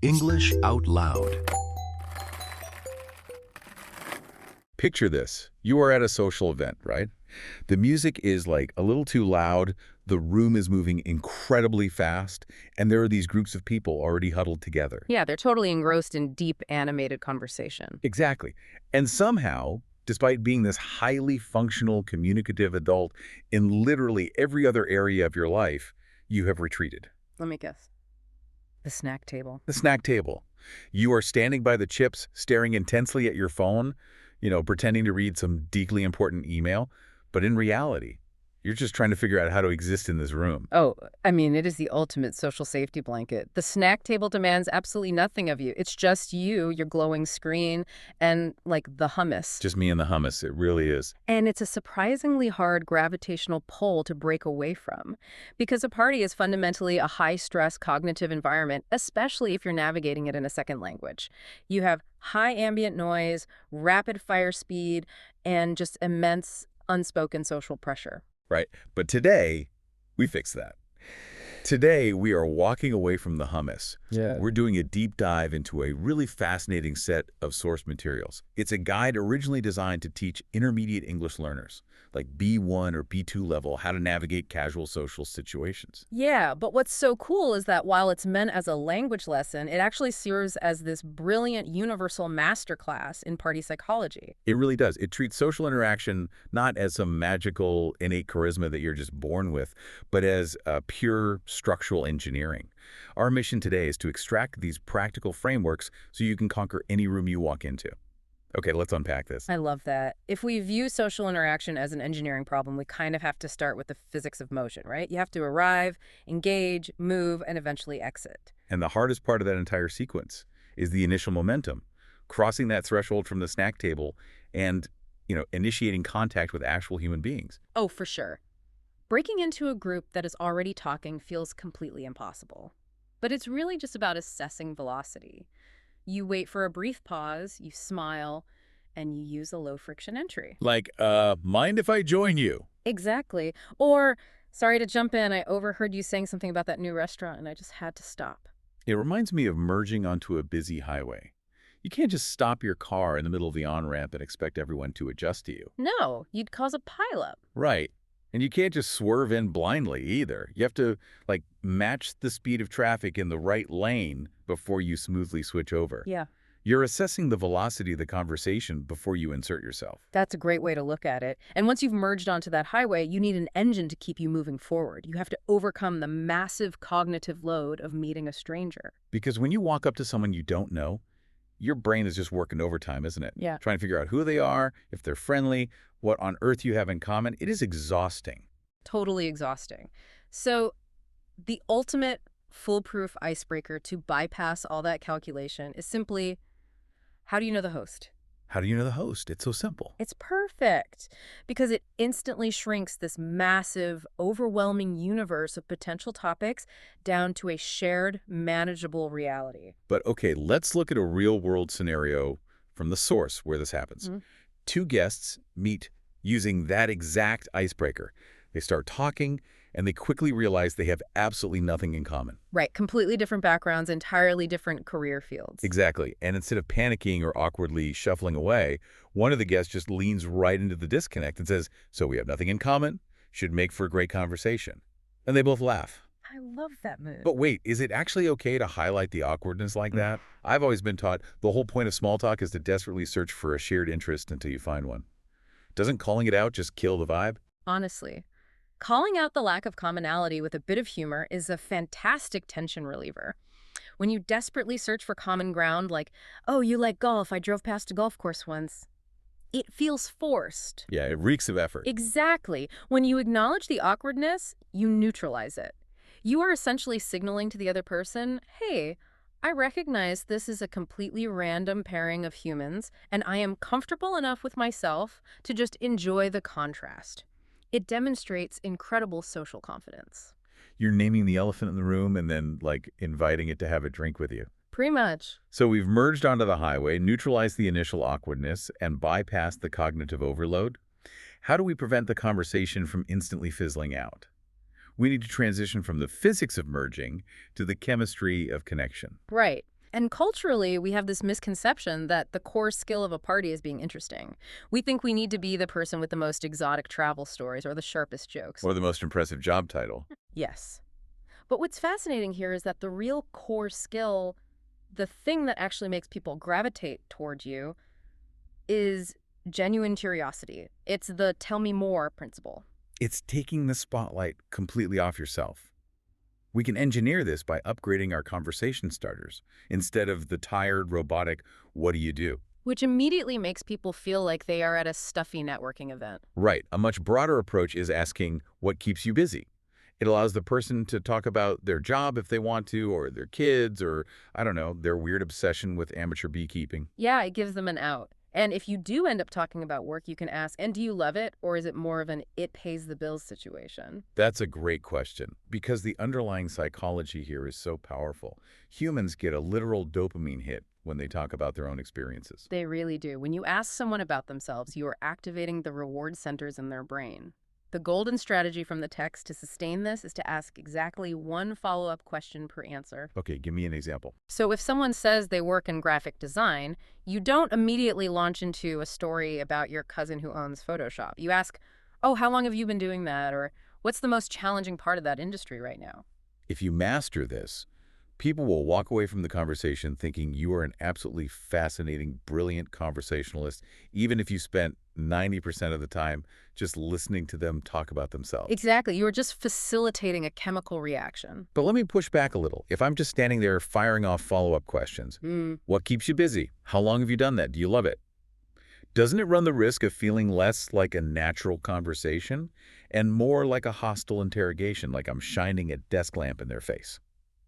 English out loud. Picture this. You are at a social event, right? The music is like a little too loud, the room is moving incredibly fast, and there are these groups of people already huddled together. Yeah, they're totally engrossed in deep animated conversation. Exactly. And somehow, despite being this highly functional, communicative adult in literally every other area of your life, you have retreated. Let me guess. The snack table. The snack table. You are standing by the chips, staring intensely at your phone, pretending to read some deeply important email. But in reality, you're just trying to figure out how to exist in this room. Oh, I mean, it is the ultimate social safety blanket. The snack table demands absolutely nothing of you. It's just you, your glowing screen, and, like, the hummus. Just me and the hummus. It really is. And it's a surprisingly hard gravitational pull to break away from. Because a party is fundamentally a high-stress cognitive environment, especially if you're navigating it in a second language. You have high ambient noise, rapid fire speed, and just immense unspoken social pressure. Right. But today, we fix that. Today, we are walking away from the hummus. Yeah. We're doing a deep dive into a really fascinating set of source materials. It's a guide originally designed to teach intermediate English learners, like B1 or B2 level, how to navigate casual social situations. Yeah, but what's so cool is that while it's meant as a language lesson, it actually serves as this brilliant universal masterclass in party psychology. It really does. It treats social interaction not as some magical, innate charisma that you're just born with, but as pure structural engineering. Our mission today is to extract these practical frameworks so you can conquer any room you walk into. Okay, let's unpack this. I love that. If we view social interaction as an engineering problem, we kind of have to start with the physics of motion, right? You have to arrive, engage, move, and eventually exit. And the hardest part of that entire sequence is the initial momentum, crossing that threshold from the snack table and, initiating contact with actual human beings. Oh, for sure. Breaking into a group that is already talking feels completely impossible. But it's really just about assessing velocity. You wait for a brief pause, you smile, and you use a low-friction entry. Like, mind if I join you? Exactly. Or, sorry to jump in, I overheard you saying something about that new restaurant and I just had to stop. It reminds me of merging onto a busy highway. You can't just stop your car in the middle of the on-ramp and expect everyone to adjust to you. No, you'd cause a pileup. Right. And you can't just swerve in blindly either. You have to, match the speed of traffic in the right lane before you smoothly switch over. Yeah. You're assessing the velocity of the conversation before you insert yourself. That's a great way to look at it. And once you've merged onto that highway, you need an engine to keep you moving forward. You have to overcome the massive cognitive load of meeting a stranger. Because when you walk up to someone you don't know, your brain is just working overtime, isn't it? Yeah. Trying to figure out who they are, if they're friendly, what on earth you have in common. It is exhausting. Totally exhausting. So the ultimate foolproof icebreaker to bypass all that calculation is simply, how do you know the host? How do you know the host? It's so simple. It's perfect because it instantly shrinks this massive, overwhelming universe of potential topics down to a shared, manageable reality. But okay, let's look at a real-world scenario from the source where this happens. Mm-hmm. Two guests meet using that exact icebreaker. They start talking, and they quickly realize they have absolutely nothing in common. Right, completely different backgrounds, entirely different career fields. Exactly. And instead of panicking or awkwardly shuffling away, one of the guests just leans right into the disconnect and says, "So we have nothing in common? Should make for a great conversation." And they both laugh. I love that move. But wait, is it actually okay to highlight the awkwardness like that? I've always been taught the whole point of small talk is to desperately search for a shared interest until you find one. Doesn't calling it out just kill the vibe? Honestly, calling out the lack of commonality with a bit of humor is a fantastic tension reliever. When you desperately search for common ground, like, "Oh, you like golf, I drove past a golf course once," it feels forced. Yeah, it reeks of effort. Exactly. When you acknowledge the awkwardness, you neutralize it. You are essentially signaling to the other person, "Hey, I recognize this is a completely random pairing of humans, and I am comfortable enough with myself to just enjoy the contrast." It demonstrates incredible social confidence. You're naming the elephant in the room and then, inviting it to have a drink with you. Pretty much. So we've merged onto the highway, neutralized the initial awkwardness, and bypassed the cognitive overload. How do we prevent the conversation from instantly fizzling out? We need to transition from the physics of merging to the chemistry of connection. Right. And culturally, we have this misconception that the core skill of a party is being interesting. We think we need to be the person with the most exotic travel stories or the sharpest jokes. Or the most impressive job title. Yes. But what's fascinating here is that the real core skill, the thing that actually makes people gravitate toward you, is genuine curiosity. It's the tell me more principle. It's taking the spotlight completely off yourself. We can engineer this by upgrading our conversation starters instead of the tired, robotic, what do you do? Which immediately makes people feel like they are at a stuffy networking event. Right. A much broader approach is asking, what keeps you busy? It allows the person to talk about their job if they want to, or their kids, or, I don't know, their weird obsession with amateur beekeeping. Yeah, it gives them an out. And if you do end up talking about work, you can ask, and do you love it, or is it more of an it pays the bills situation? That's a great question, because the underlying psychology here is so powerful. Humans get a literal dopamine hit when they talk about their own experiences. They really do. When you ask someone about themselves, you are activating the reward centers in their brain. The golden strategy from the text to sustain this is to ask exactly one follow-up question per answer. Okay, give me an example. So if someone says they work in graphic design, you don't immediately launch into a story about your cousin who owns Photoshop. You ask, oh, how long have you been doing that? Or what's the most challenging part of that industry right now? If you master this, people will walk away from the conversation thinking you are an absolutely fascinating, brilliant conversationalist, even if you spent 90% of the time just listening to them talk about themselves. Exactly. You are just facilitating a chemical reaction. But let me push back a little. If I'm just standing there firing off follow-up questions, what keeps you busy? How long have you done that? Do you love it? Doesn't it run the risk of feeling less like a natural conversation and more like a hostile interrogation, like I'm shining a desk lamp in their face?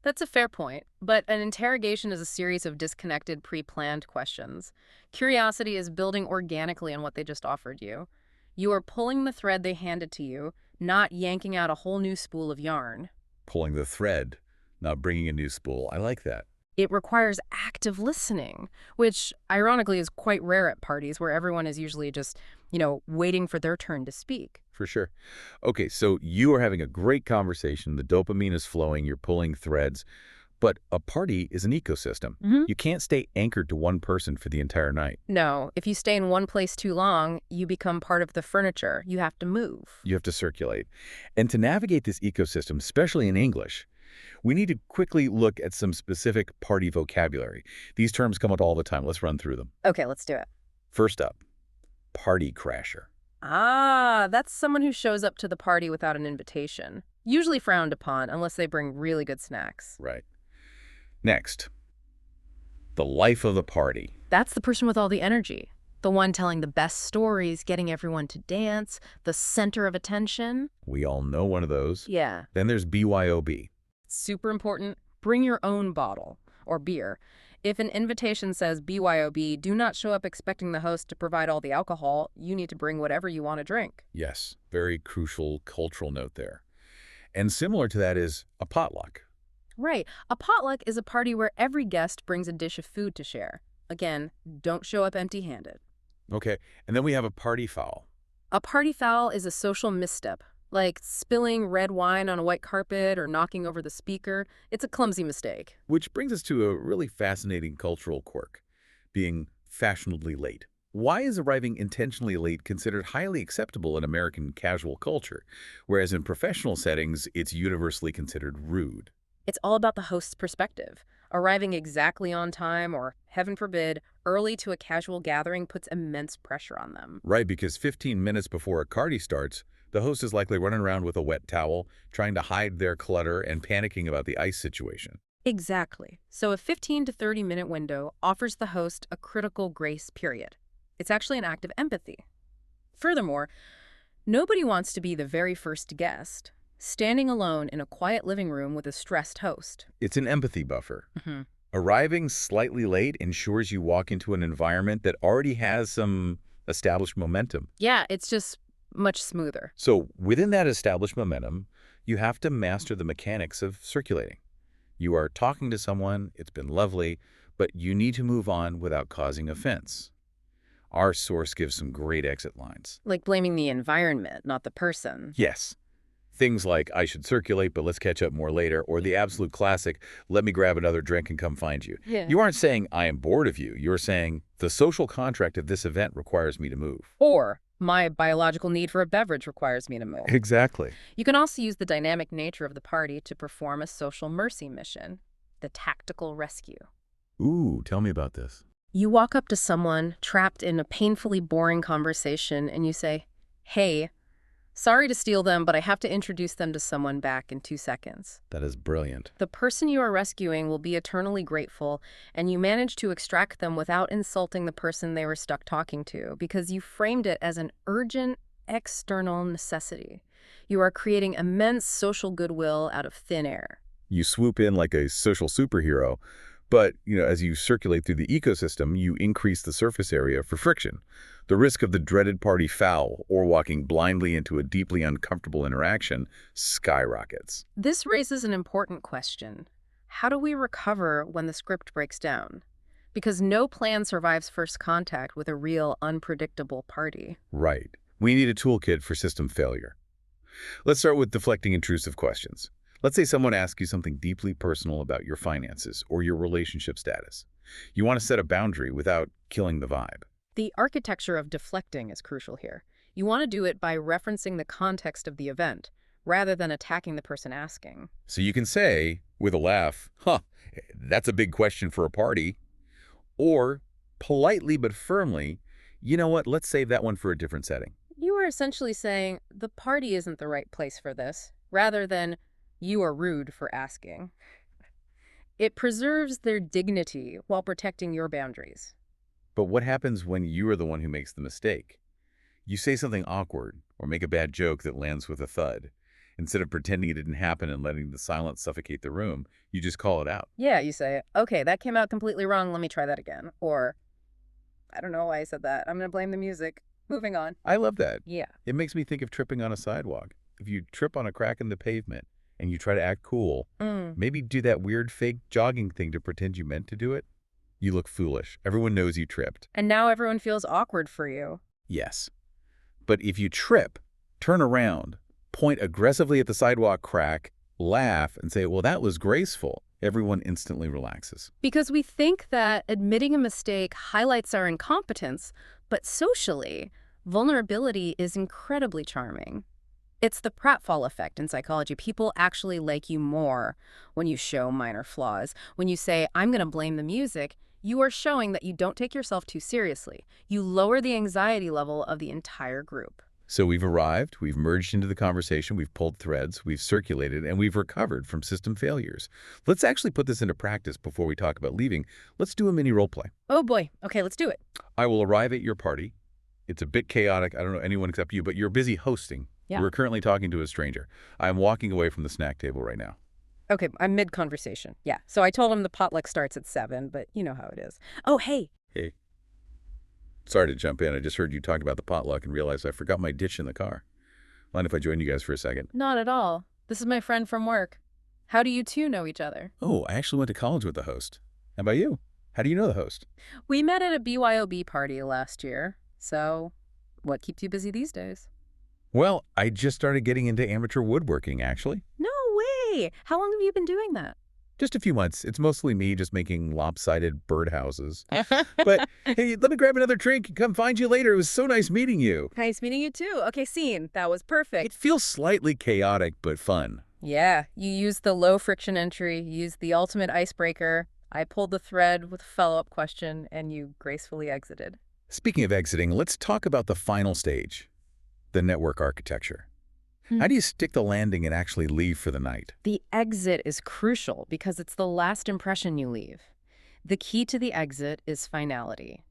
That's a fair point, but an interrogation is a series of disconnected, pre-planned questions. Curiosity is building organically on what they just offered you. You are pulling the thread they handed to you, not yanking out a whole new spool of yarn. Pulling the thread, not bringing a new spool. I like that. It requires active listening, which ironically is quite rare at parties where everyone is usually just, waiting for their turn to speak. For sure. Okay, so you are having a great conversation. The dopamine is flowing. You're pulling threads. But a party is an ecosystem. You can't stay anchored to one person for the entire night. No, if you stay in one place too long, you become part of the furniture. You have to move. You have to circulate. And to navigate this ecosystem, especially in English, we need to quickly look at some specific party vocabulary. These terms come up all the time. Let's run through them. Okay, let's do it. First up, party crasher. Ah, that's someone who shows up to the party without an invitation. Usually frowned upon unless they bring really good snacks. Right. Next, the life of the party. That's the person with all the energy. The one telling the best stories, getting everyone to dance, the center of attention. We all know one of those. Yeah. Then there's BYOB. Super important. Bring your own bottle or beer. If an invitation says BYOB, do not show up expecting the host to provide all the alcohol. You need to bring whatever you want to drink. Yes, very crucial cultural note there. And similar to that is a potluck. Right. A potluck is a party where every guest brings a dish of food to share. Again, don't show up empty-handed. Okay, and then we have a party foul. A party foul is a social misstep, like spilling red wine on a white carpet or knocking over the speaker. It's a clumsy mistake. Which brings us to a really fascinating cultural quirk, being fashionably late. Why is arriving intentionally late considered highly acceptable in American casual culture, whereas in professional settings, it's universally considered rude? It's all about the host's perspective. Arriving exactly on time or, heaven forbid, early to a casual gathering puts immense pressure on them. Right, because 15 minutes before a party starts, the host is likely running around with a wet towel, trying to hide their clutter and panicking about the ice situation. Exactly. So a 15 to 30-minute window offers the host a critical grace period. It's actually an act of empathy. Furthermore, nobody wants to be the very first guest, standing alone in a quiet living room with a stressed host. It's an empathy buffer. Arriving slightly late ensures you walk into an environment that already has some established momentum. Yeah, it's just much smoother. So within that established momentum, you have to master the mechanics of circulating. You are talking to someone, it's been lovely, but you need to move on without causing offense. Our source gives some great exit lines. Like blaming the environment, not the person. Yes. Things like, I should circulate, but let's catch up more later, or the absolute classic, let me grab another drink and come find you. Yeah. You aren't saying, I am bored of you. You're saying, the social contract of this event requires me to move. Or, my biological need for a beverage requires me to move. Exactly. You can also use the dynamic nature of the party to perform a social mercy mission, the tactical rescue. Ooh, tell me about this. You walk up to someone trapped in a painfully boring conversation and you say, hey, sorry to steal them, but I have to introduce them to someone back in 2 seconds. That is brilliant. The person you are rescuing will be eternally grateful, and you manage to extract them without insulting the person they were stuck talking to because you framed it as an urgent external necessity. You are creating immense social goodwill out of thin air. You swoop in like a social superhero, but, as you circulate through the ecosystem, you increase the surface area for friction. The risk of the dreaded party foul or walking blindly into a deeply uncomfortable interaction skyrockets. This raises an important question. How do we recover when the script breaks down? Because no plan survives first contact with a real, unpredictable party. Right. We need a toolkit for system failure. Let's start with deflecting intrusive questions. Let's say someone asks you something deeply personal about your finances or your relationship status. You want to set a boundary without killing the vibe. The architecture of deflecting is crucial here. You want to do it by referencing the context of the event, rather than attacking the person asking. So you can say, with a laugh, that's a big question for a party. Or, politely but firmly, you know what, let's save that one for a different setting. You are essentially saying, the party isn't the right place for this, rather than, you are rude for asking. It preserves their dignity while protecting your boundaries. But what happens when you are the one who makes the mistake? You say something awkward or make a bad joke that lands with a thud. Instead of pretending it didn't happen and letting the silence suffocate the room, you just call it out. Yeah, you say, okay, that came out completely wrong, let me try that again. Or, I don't know why I said that, I'm going to blame the music. Moving on. I love that. Yeah. It makes me think of tripping on a sidewalk. If you trip on a crack in the pavement and you try to act cool, maybe do that weird fake jogging thing to pretend you meant to do it, you look foolish. Everyone knows you tripped. And now everyone feels awkward for you. Yes. But if you trip, turn around, point aggressively at the sidewalk crack, laugh, and say, well, that was graceful, everyone instantly relaxes. Because we think that admitting a mistake highlights our incompetence, but socially, vulnerability is incredibly charming. It's the pratfall effect in psychology. People actually like you more when you show minor flaws. When you say, I'm going to blame the music, you are showing that you don't take yourself too seriously. You lower the anxiety level of the entire group. So we've arrived, we've merged into the conversation, we've pulled threads, we've circulated, and we've recovered from system failures. Let's actually put this into practice before we talk about leaving. Let's do a mini role play. Oh boy. Okay, let's do it. I will arrive at your party. It's a bit chaotic. I don't know anyone except you, but you're busy hosting. Yeah. We're currently talking to a stranger. I'm walking away from the snack table right now. Okay, I'm mid-conversation. Yeah, so I told him the potluck starts at 7, but you know how it is. Oh, hey. Hey. Sorry to jump in. I just heard you talk about the potluck and realized I forgot my ditch in the car. Mind if I join you guys for a second? Not at all. This is my friend from work. How do you two know each other? Oh, I actually went to college with the host. How about you? How do you know the host? We met at a BYOB party last year. So, what keeps you busy these days? Well, I just started getting into amateur woodworking, actually. No way! How long have you been doing that? Just a few months. It's mostly me just making lopsided birdhouses. But, hey, let me grab another drink and come find you later. It was so nice meeting you. Nice meeting you too. Okay, scene. That was perfect. It feels slightly chaotic, but fun. Yeah, you used the low friction entry, you used the ultimate icebreaker. I pulled the thread with a follow-up question, and you gracefully exited. Speaking of exiting, let's talk about the final stage, the network architecture. How do you stick the landing and actually leave for the night? The exit is crucial because it's the last impression you leave. The key to the exit is finality.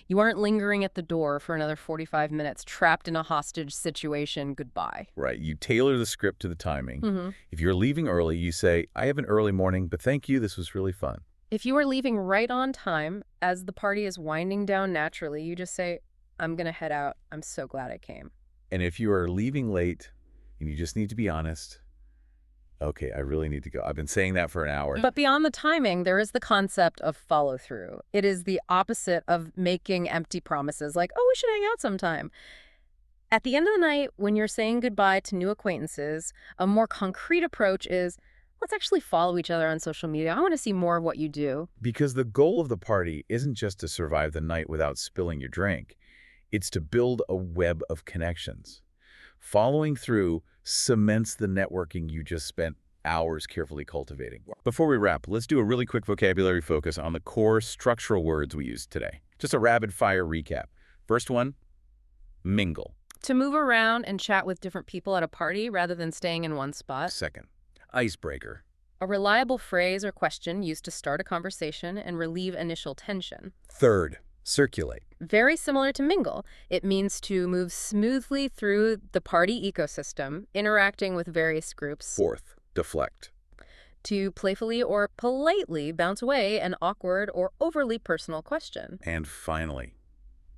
You aren't lingering at the door for another 45 minutes, trapped in a hostage situation. Goodbye. Right. You tailor the script to the timing. If you're leaving early, you say, I have an early morning, but thank you. This was really fun. If you are leaving right on time, as the party is winding down naturally, you just say, I'm going to head out. I'm so glad I came. And if you are leaving late and you just need to be honest, okay, I really need to go. I've been saying that for an hour. But beyond the timing, there is the concept of follow-through. It is the opposite of making empty promises like, oh, we should hang out sometime. At the end of the night, when you're saying goodbye to new acquaintances, a more concrete approach is, let's actually follow each other on social media. I want to see more of what you do. Because the goal of the party isn't just to survive the night without spilling your drink. It's to build a web of connections. Following through cements the networking you just spent hours carefully cultivating. Before we wrap, let's do a really quick vocabulary focus on the core structural words we used today. Just a rapid-fire recap. First one, mingle. To move around and chat with different people at a party rather than staying in one spot. Second, icebreaker. A reliable phrase or question used to start a conversation and relieve initial tension. Third, circulate. Very similar to mingle, it means to move smoothly through the party ecosystem, interacting with various groups. Fourth, deflect. To playfully or politely bounce away an awkward or overly personal question. And finally,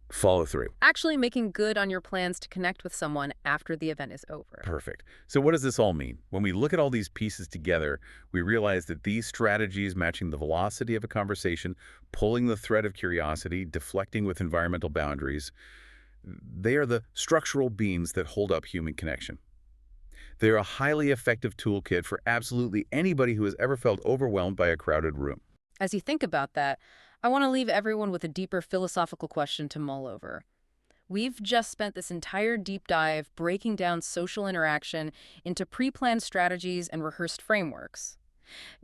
follow through. Actually making good on your plans to connect with someone after the event is over. Perfect. So what does this all mean? When we look at all these pieces together, we realize that these strategies, matching the velocity of a conversation, pulling the thread of curiosity, deflecting with environmental boundaries, they are the structural beams that hold up human connection. They're a highly effective toolkit for absolutely anybody who has ever felt overwhelmed by a crowded room. As you think about that, I want to leave everyone with a deeper philosophical question to mull over. We've just spent this entire deep dive breaking down social interaction into pre-planned strategies and rehearsed frameworks.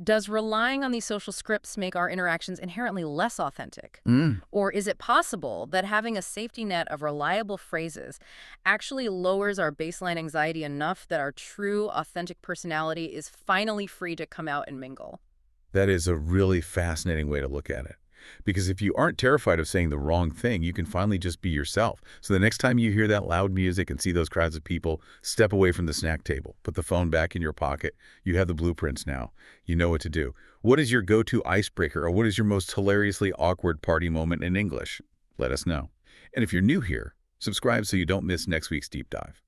Does relying on these social scripts make our interactions inherently less authentic? Or is it possible that having a safety net of reliable phrases actually lowers our baseline anxiety enough that our true, authentic personality is finally free to come out and mingle? That is a really fascinating way to look at it. Because if you aren't terrified of saying the wrong thing, you can finally just be yourself. So the next time you hear that loud music and see those crowds of people, step away from the snack table. Put the phone back in your pocket. You have the blueprints now. You know what to do. What is your go-to icebreaker, or what is your most hilariously awkward party moment in English? Let us know. And if you're new here, subscribe so you don't miss next week's deep dive.